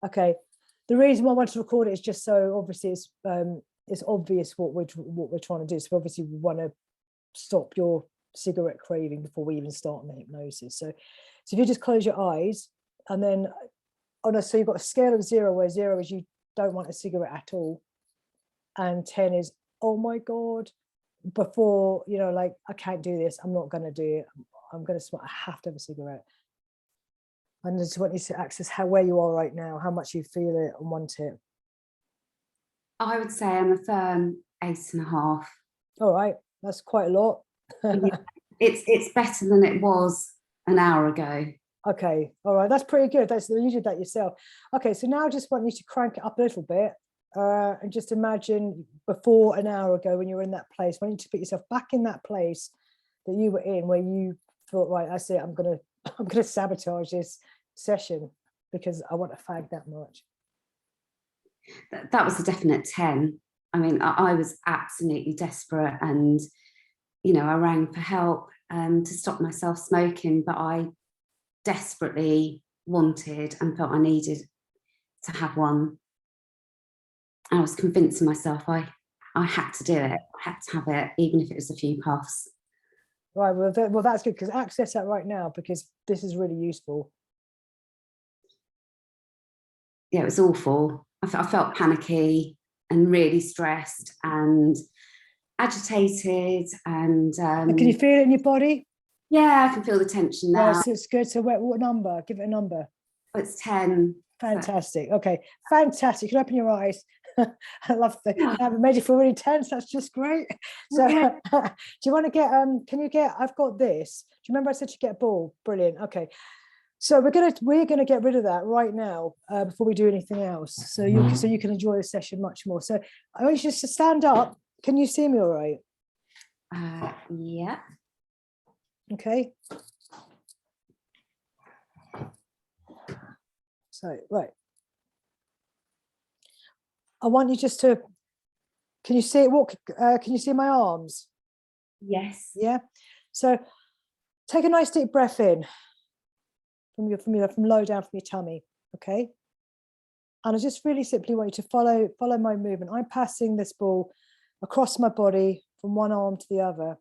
Okay. The reason why I want to record it is just so obviously it's obvious what we're trying to do. So obviously we want to stop your cigarette craving before we even start on the hypnosis. So if you just close your eyes and then, so you've got a scale of 0 where 0 is you don't want a cigarette at all, and 10 is, oh my God, before, like, I can't do this, I'm not going to do it, I'm going to smoke, I have to have a cigarette. And I just want you to access where you are right now, how much you feel it and want it. I would say I'm a firm 8.5. All right, that's quite a lot. Yeah, it's better than it was an hour ago. Okay, all right, that's pretty good. You did that yourself. Okay, so now I just want you to crank it up a little bit, and just imagine before an hour ago when you were in that place. I want you to put yourself back in that place that you were in, where you thought, right, that's it, I'm gonna sabotage this session because I want to fag that much. That was a definite 10. I mean, I was absolutely desperate, and I rang for help to stop myself smoking, but I desperately wanted and felt I needed to have one. I was convincing myself I had to do it. I had to have it, even if it was a few puffs. Right, well that's good, because access that right now, because this is really useful. Yeah, it was awful. I felt panicky and really stressed and agitated. And can you feel it in your body? Yeah, I can feel the tension now. Right, so it's good. So what number? Give it a number. Oh, it's 10. Fantastic. Okay, fantastic. You can open your eyes. I love that. I haven't made you feel really tense. That's just great. So do you want to get, I've got this. Do you remember I said you get a ball? Brilliant. Okay. So we're gonna get rid of that right now before we do anything else. So you can enjoy the session much more. So I want you just to stand up. Can you see me all right? Yeah. Okay. So, right. I want you just to, can you see can you see my arms? Yes. Yeah. So take a nice deep breath in from low down from your tummy. Okay. And I just really simply want you to follow my movement. I'm passing this ball across my body from one arm to the other.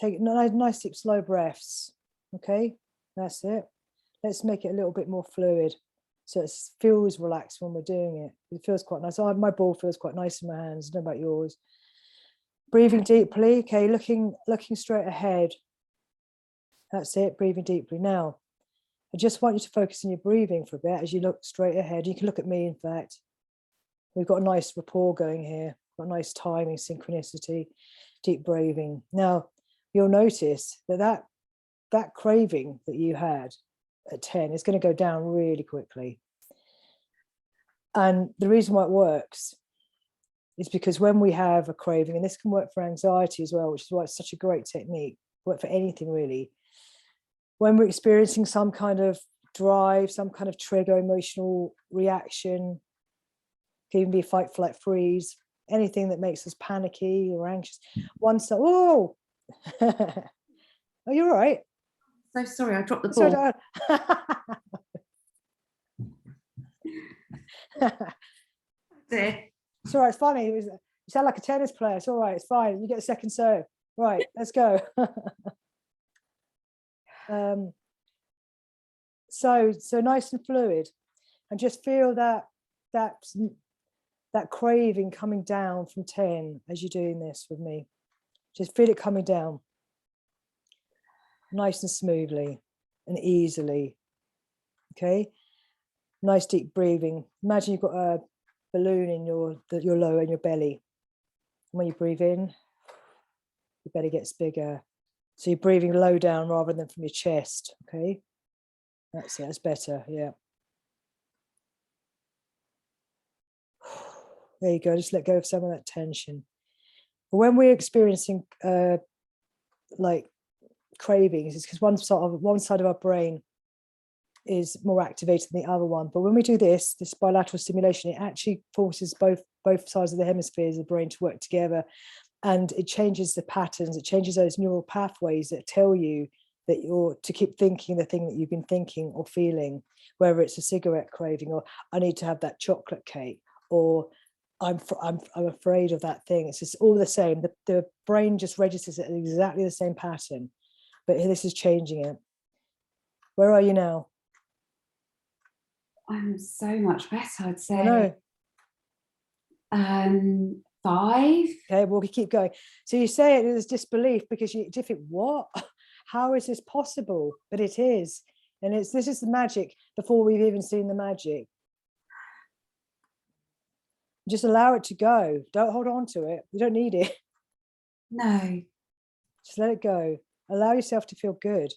Take nice deep slow breaths. Okay, that's it. Let's make it a little bit more fluid so it feels relaxed when we're doing it. It feels quite nice. My ball feels quite nice in my hands. I don't know about yours. Breathing deeply. Okay, looking straight ahead. That's it, breathing deeply. Now, I just want you to focus on your breathing for a bit as you look straight ahead. You can look at me, in fact. We've got a nice rapport going here, got a nice timing, synchronicity, deep breathing. Now, you'll notice that craving that you had at 10 is going to go down really quickly. And the reason why it works is because when we have a craving, and this can work for anxiety as well, which is why it's such a great technique, work for anything really. When we're experiencing some kind of drive, some kind of trigger, emotional reaction, can even be fight, flight, freeze, anything that makes us panicky or anxious. One side, oh, oh, you're all right. So sorry, I dropped the ball. It's all right, it's funny. You sound like a tennis player. It's all right, it's fine. You get a second serve. Right, let's go. So nice and fluid, and just feel that craving coming down from 10 as you're doing this with me. Just feel it coming down nice and smoothly and easily. Okay, nice deep breathing. Imagine you've got a balloon in your lower in your belly. When you breathe in, your belly gets bigger. So you're breathing low down rather than from your chest. Okay, that's it. That's better. Yeah. There you go. Just let go of some of that tension. But when we're experiencing like cravings, it's because one side of our brain is more activated than the other one. But when we do this bilateral stimulation, it actually forces both sides of the hemispheres of the brain to work together, and it changes the patterns. It changes those neural pathways that tell you that you're to keep thinking the thing that you've been thinking or feeling, whether it's a cigarette craving, or I need to have that chocolate cake, or I'm afraid of that thing. It's just all the same. The brain just registers it in exactly the same pattern, but this is changing it. Where are you now? I'm so much better, I'd say. I know. 5. Okay, well, we keep going. So you say it is disbelief because you think, what? How is this possible? But it is. And this is the magic before we've even seen the magic. Just allow it to go. Don't hold on to it. You don't need it. No. Just let it go. Allow yourself to feel good.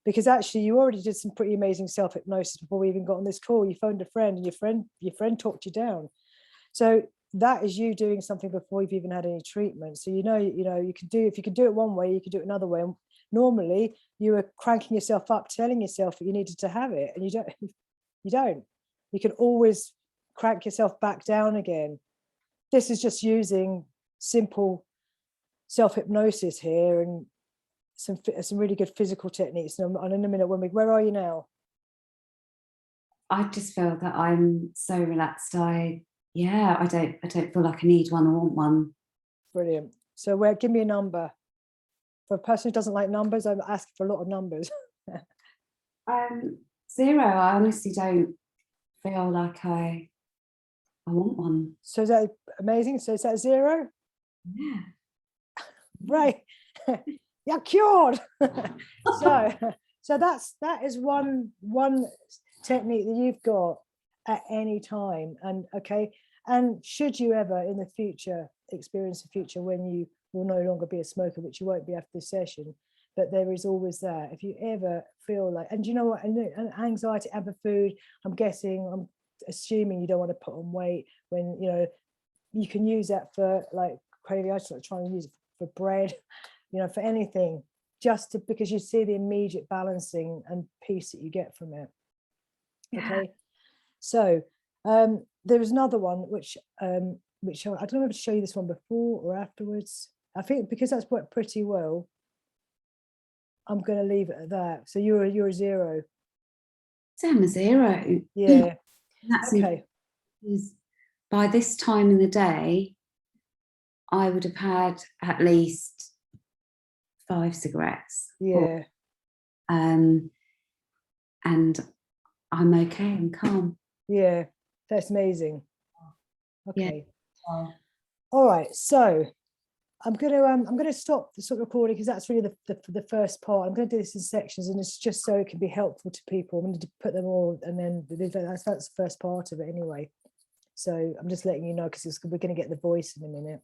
Because actually you already did some pretty amazing self-hypnosis before we even got on this call. You phoned a friend and your friend talked you down. So that is you doing something before you've even had any treatment. So you know, you can do, if you can do it one way, you can do it another way. And normally you were cranking yourself up, telling yourself that you needed to have it, and you don't. You can always crank yourself back down again. This is just using simple self-hypnosis here and some really good physical techniques. And in a minute, where are you now? I just feel that I'm so relaxed. I don't feel like I need one or want one. Brilliant. So give me a number. For a person who doesn't like numbers, I'm asking for a lot of numbers. 0. I honestly don't feel like I want one. So is that amazing? So is that 0? Yeah. Right. You're cured. so that is one technique that you've got at any time. And okay, and should you ever in the future experience a future when you will no longer be a smoker, which you won't be after this session, but there is always that. If you ever feel like, and you know what, and anxiety over food, I'm assuming you don't want to put on weight, when you can use that for like craving. I just like trying to use it for bread, for anything, because you see the immediate balancing and peace that you get from it. Okay. So there is another one which I don't know if to show you this one before or afterwards. I think because that's worked pretty well, I'm going to leave it at that. So you're a 0. So I'm a 0. Yeah. That's okay. By this time in the day, I would have had at least 5 cigarettes. Yeah. And I'm okay and calm. Yeah, that's amazing. Okay. Yeah. All right. So I'm gonna stop the sort of recording because that's really the first part. I'm going to do this in sections, and it's just so it can be helpful to people. I'm going to put them all, and then that's the first part of it anyway. So I'm just letting you know because we're going to get the voice in a minute.